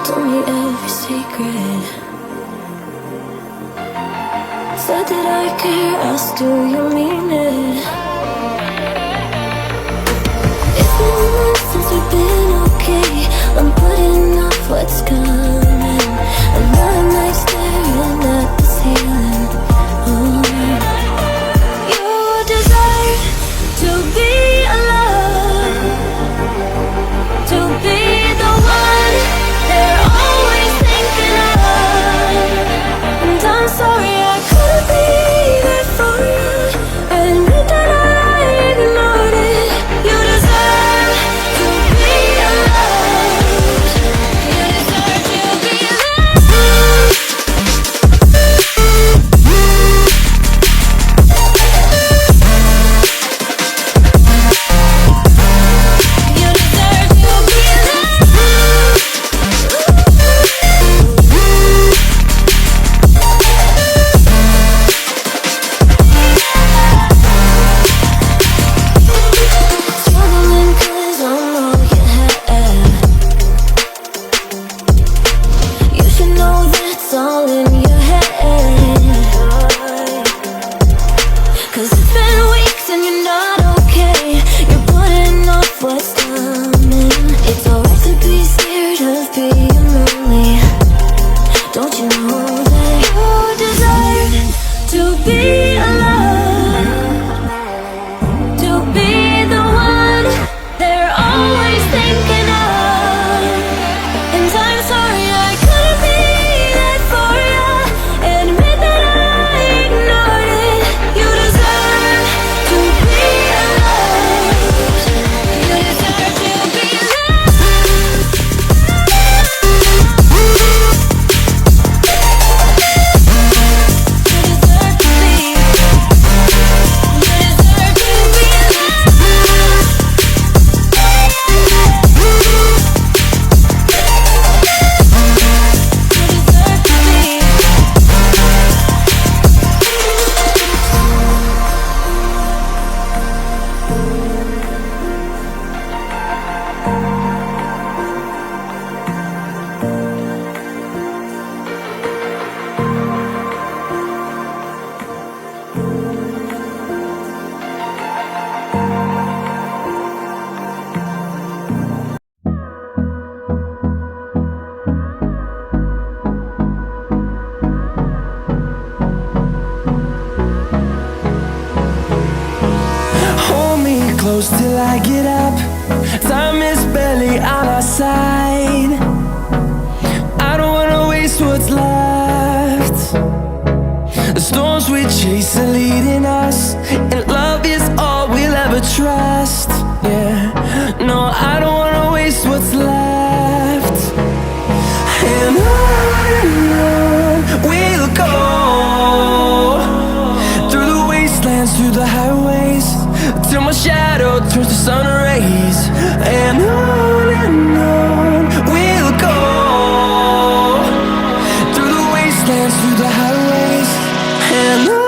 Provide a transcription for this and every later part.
told me every secret. Said that I care, asked do you mean it? It's been months since we've been okay. I'm putting off what's coming. Another night staring at the ceiling. You deserve to be alone, to be the one they're always thinking of. And I'm sorry I couldn't be there for you. Admit that I ignored it. You deserve to be alone. You deserve to be alone. You deserve to be alone. Struggling 'cause I'm all you had. You should know that's all in your head. 'Cause it's been weeks and you're not okay. You're putting off what's coming. It's alright to be scared of being lonely. Don't you know that you deserve to be alone, to be the one they're always thinking of? And I'm sorry I couldn't be there for you. Admit that I ignored it. You deserve to be alone. You deserve to be alone. You deserve to be. You deserve to be alone. Hold me close till I get up. Time is barely on our side. I don't wanna waste what's left. The storms we chase are leading us, and love is all we'll ever trust. Yeah, no, I don't wanna waste what's left. And on we'll go, through the wastelands, through the highways, till my shadow turns to sun rays. And on we'll go, through the wastelands, through the highways. And on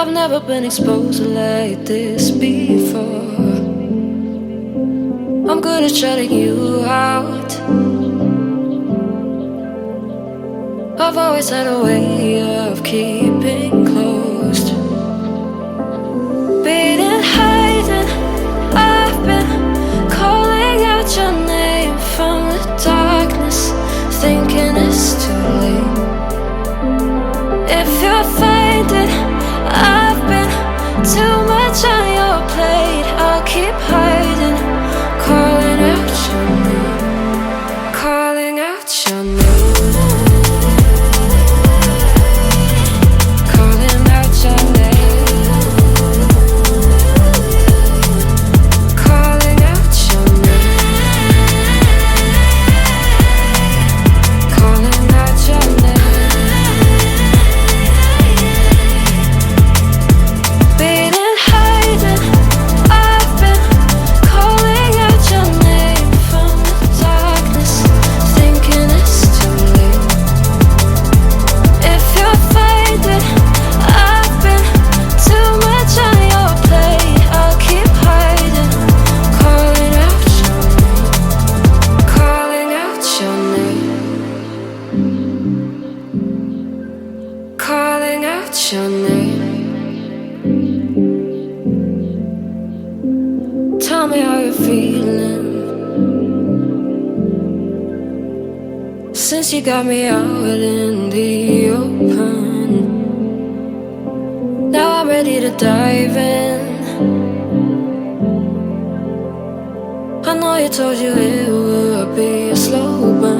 I've never been exposed like this before. I'm good at shutting you out. I've always had a way of keeping closed. Beating, hiding, I've been calling out your name from the darkness, thinking it's too late. If you're finding I've been too much on your plate, I'll keep hiding, calling out your name, calling out your name. Your name. Tell me how you're feeling since you got me out in the open. Now I'm ready to dive in. I know you told you it would be a slow burn.